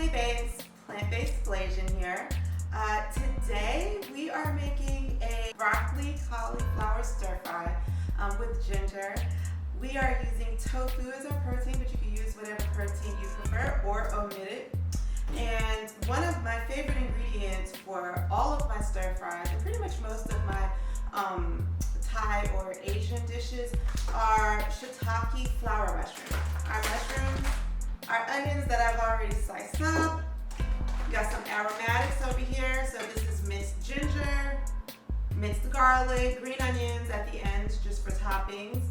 Hey babes, plant-based Blasian here. Today we are making a broccoli cauliflower stir fry with ginger. We are using tofu as our protein, but you can use whatever protein you prefer or omit it. And one of my favorite ingredients for all of my stir fries, and pretty much most of my Thai or Asian dishes, are shiitake flower mushrooms. Our mushrooms, our onions that I've already sliced up. We got some aromatics over here. So this is minced ginger, minced garlic, green onions at the end just for toppings.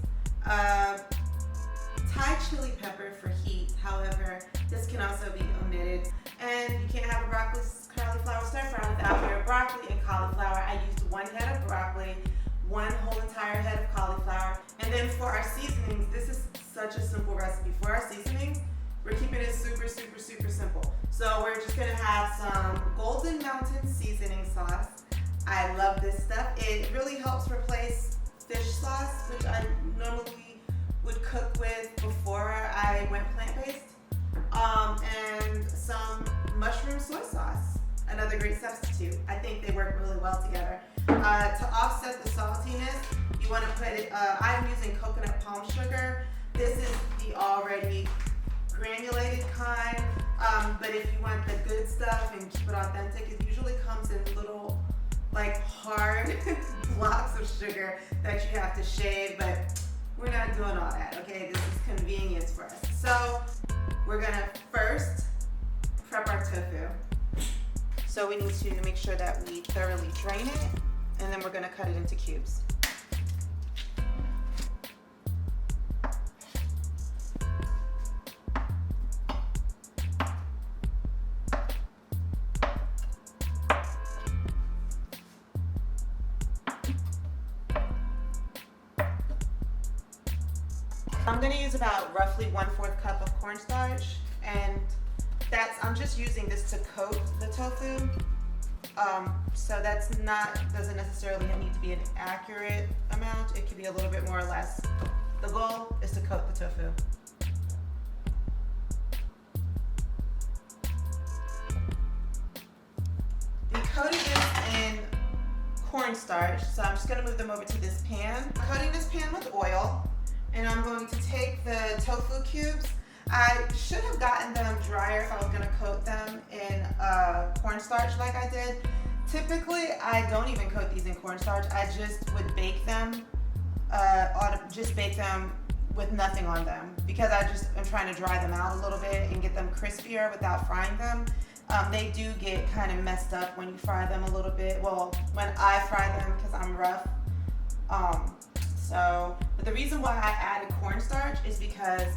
Thai chili pepper for heat. However, this can also be omitted. And you can't have a broccoli cauliflower stir fry without your broccoli and cauliflower. I used 1 head of broccoli, 1 whole entire head of cauliflower. And then for our seasonings, this is such a simple recipe. For our seasonings, we're keeping it super simple. So we're just gonna have some Golden Mountain seasoning sauce. I love this stuff. It really helps replace fish sauce, which I normally would cook with before I went plant-based. And some mushroom soy sauce, another great substitute. I think they work really well together. To offset the saltiness, you want to put it, I'm using coconut palm sugar. This is the already granulated kind, but if you want the good stuff and keep it authentic, it usually comes in little like hard blocks of sugar that you have to shave, but we're not doing all that, okay? This is convenience for us. So we're gonna first prep our tofu. So we need to make sure that we thoroughly drain it, and then we're gonna cut it into cubes. I'm going to use about roughly 1/4 cup of cornstarch, and I'm just using this to coat the tofu. So doesn't necessarily need to be an accurate amount. It could be a little bit more or less. The goal is to coat the tofu. We coated this in cornstarch, so I'm just going to move them over to this pan. I'm coating this pan with oil. And I'm going to take the tofu cubes. I should have gotten them drier if I was going to coat them in cornstarch like I did. Typically, I don't even coat these in cornstarch. I just would bake them, with nothing on them, because I'm trying to dry them out a little bit and get them crispier without frying them. They do get kind of messed up when you fry them a little bit. Well, when I fry them, because I'm rough. But the reason why I added cornstarch is because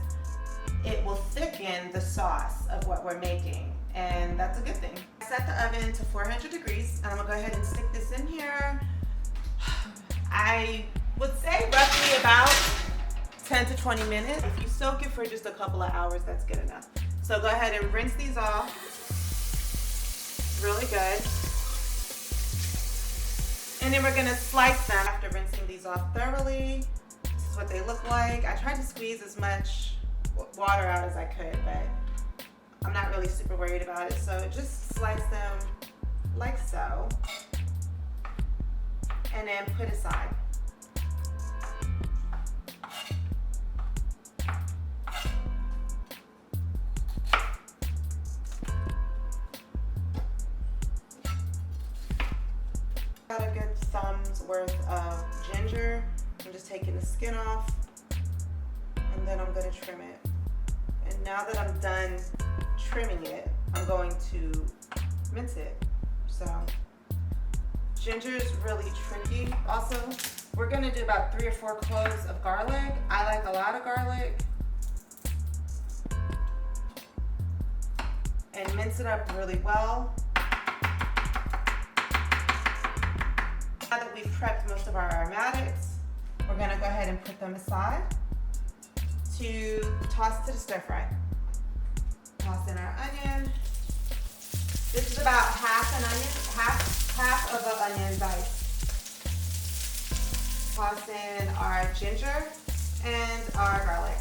it will thicken the sauce of what we're making, and that's a good thing. I set the oven to 400 degrees, and I'm gonna go ahead and stick this in here. I would say roughly about 10 to 20 minutes. If you soak it for just a couple of hours, that's good enough. So go ahead and rinse these off really good. And then we're gonna slice them after rinsing these off thoroughly. This is what they look like. I tried to squeeze as much water out as I could, but I'm not really super worried about it. So just slice them like so, and then put aside. Got a good thumb's worth of ginger. I'm just taking the skin off, and then I'm going to trim it. And now that I'm done trimming it, I'm going to mince it. So ginger is really tricky. Also, we're going to do about 3 or 4 cloves of garlic. I like a lot of garlic. And mince it up really well. Now that we've prepped most of our aromatics, we're gonna go ahead and put them aside to toss to the stir fry. Toss in our onion. This is about half an onion, half of an onion diced. Toss in our ginger and our garlic.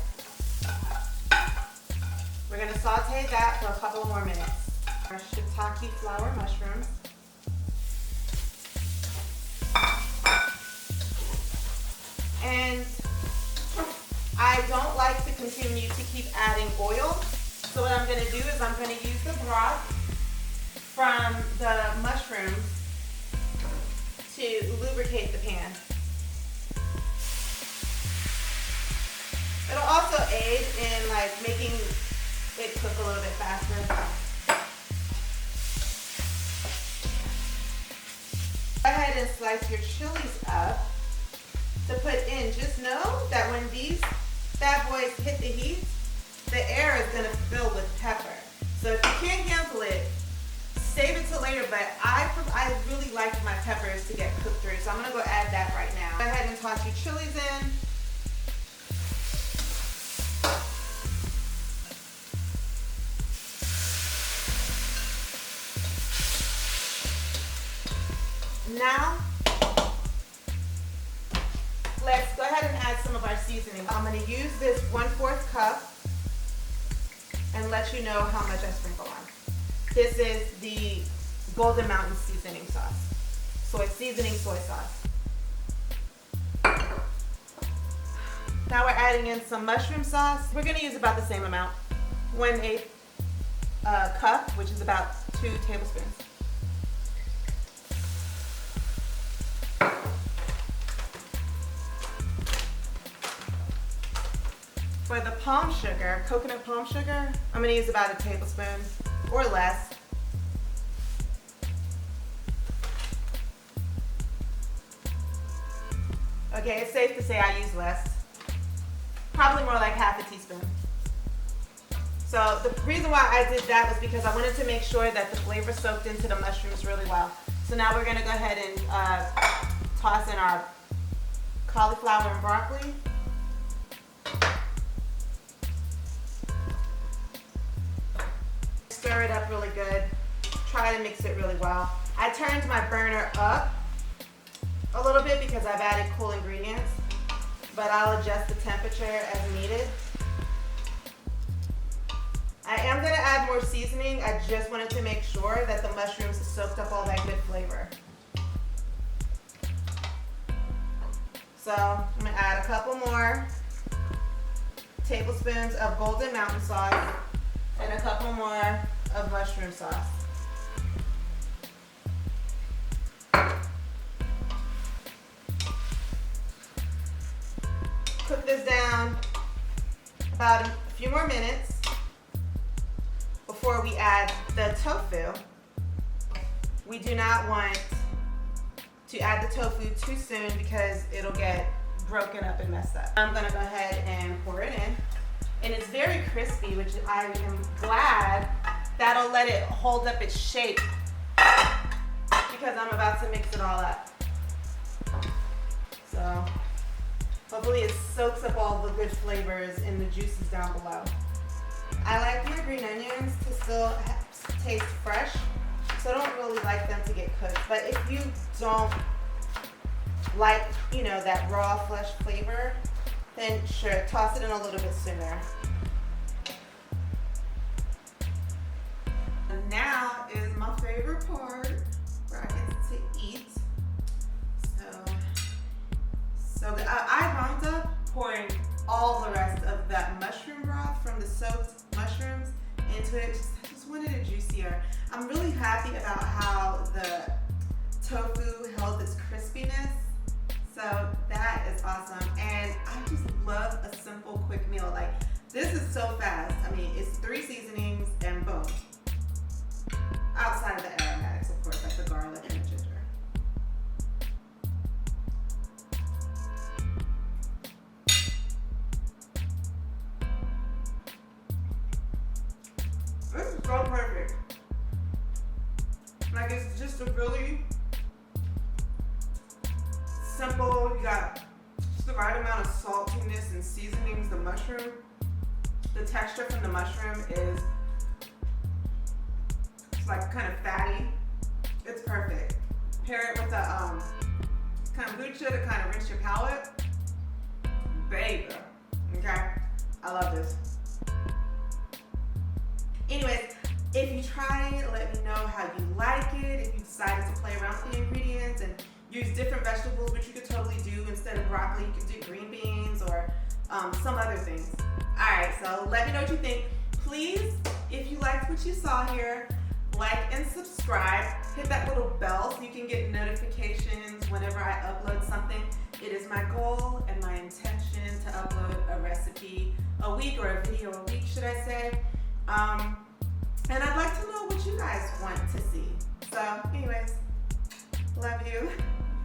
We're gonna saute that for a couple more minutes. Our shiitake flower mushrooms. And I don't like to continue to keep adding oil. So what I'm going to do is I'm going to use the broth from the mushrooms to lubricate the pan. It'll also aid in like making it cook a little bit faster. Go ahead and slice your chilies up to put in. Just know that when these bad boys hit the heat, the air is going to fill with pepper. So if you can't handle it, save it till later, but I really like my peppers to get cooked through. So I'm going to go add that right now. Go ahead and toss your chilies in. Now, let's go ahead and add some of our seasoning. I'm going to use this 1/4 cup and let you know how much I sprinkle on. This is the Golden Mountain seasoning sauce. Soy sauce. Now we're adding in some mushroom sauce. We're going to use about the same amount. 1/8 cup, which is about 2 tablespoons. For the palm sugar, coconut palm sugar, I'm going to use about 1 tablespoon or less. Okay, it's safe to say I use less. Probably more like 1/2 teaspoon. So the reason why I did that was because I wanted to make sure that the flavor soaked into the mushrooms really well. So now we're going to go ahead and toss in our cauliflower and broccoli. Stir it up really good. Try to mix it really well. I turned my burner up a little bit because I've added cool ingredients, but I'll adjust the temperature as needed. I am going to add more seasoning. I just wanted to make sure that the mushrooms soaked up all that good flavor. So I'm going to add a couple more tablespoons of Golden Mountain sauce and a couple more of mushroom sauce. Cook this down about a few more minutes before we add the tofu. We do not want to add the tofu too soon because it'll get broken up and messed up. I'm going to go ahead and pour it in. And it's very crispy, which I am glad. That'll let it hold up its shape because I'm about to mix it all up. So hopefully it soaks up all the good flavors in the juices down below. I like my green onions to still taste fresh, so I don't really like them to get cooked. But if you don't like, that raw flesh flavor, then sure, toss it in a little bit sooner. And now is my favorite part where I get to eat. So good. I wound up pouring all the rest of that mushroom broth from the soaked mushrooms into it. I just wanted it juicier. I'm really happy about how the tofu held its crispiness. So that is awesome. And I just love a simple, quick meal. Like, this is so fast. I mean, it's 3 seasonings and boom. Outside of the aromatics, of course, like the garlic and the ginger. This is so perfect. Like, it's just a really simple, you got just the right amount of saltiness and seasonings. The mushroom, the texture from the mushroom is like kind of fatty. It's perfect. Pair it with a kombucha to kind of rinse your palate. Baby. Okay? I love this. Anyways, If you try it, let me know how you like it. If you decided to play around with the ingredients and use different vegetables, which you could totally do instead of broccoli, you could do green beans or some other things. Alright, so let me know what you think. Please, if you liked what you saw here, like and subscribe. Hit that little bell so you can get notifications whenever I upload something. It is my goal and my intention to upload a recipe a week, or a video a week, should I say. And I'd like to know what you guys want to see. So anyways, love you.